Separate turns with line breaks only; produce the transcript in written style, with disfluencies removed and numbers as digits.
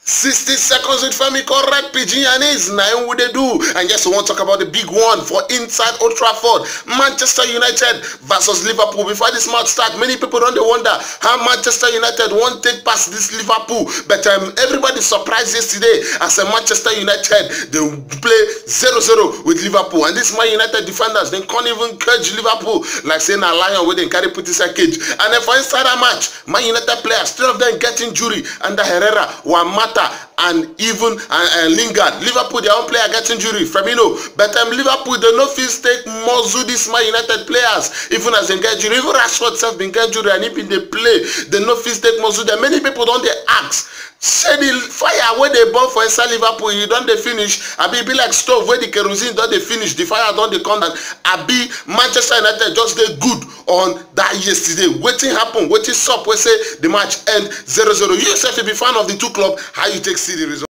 60 seconds with Femi, correct pidgin and is now what they do. And yes, we want to talk about the big one for inside Old Trafford. Manchester United versus Liverpool. Before this match start, many people don't wonder how Manchester United won't take past this Liverpool. But everybody surprised yesterday as a Manchester United, they play 0-0 with Liverpool. And this Man United defenders, they can't even catch Liverpool. Like saying a lion where they carry put this cage. And then for inside a match, Man United players, 3 of them get injury under Herrera, Mata, and even Lingard. Liverpool, their own player gets injury, Firmino. But Liverpool, they no feel take muzzle these Man United players. Even as they get injury, even Rashford self been get injury, and if they play, they no feel take muzzle them. Many people don't they ask, say the fire where they burn for inside Liverpool, you don't they finish? Abi be like stove where the kerosene don't they finish, the fire don't they come down. Abi Manchester United just get good on that yesterday. Waiting happen, waiting stop, we say the match end 0-0. You yourself, if you be fan of the two clubs, how you take see the result?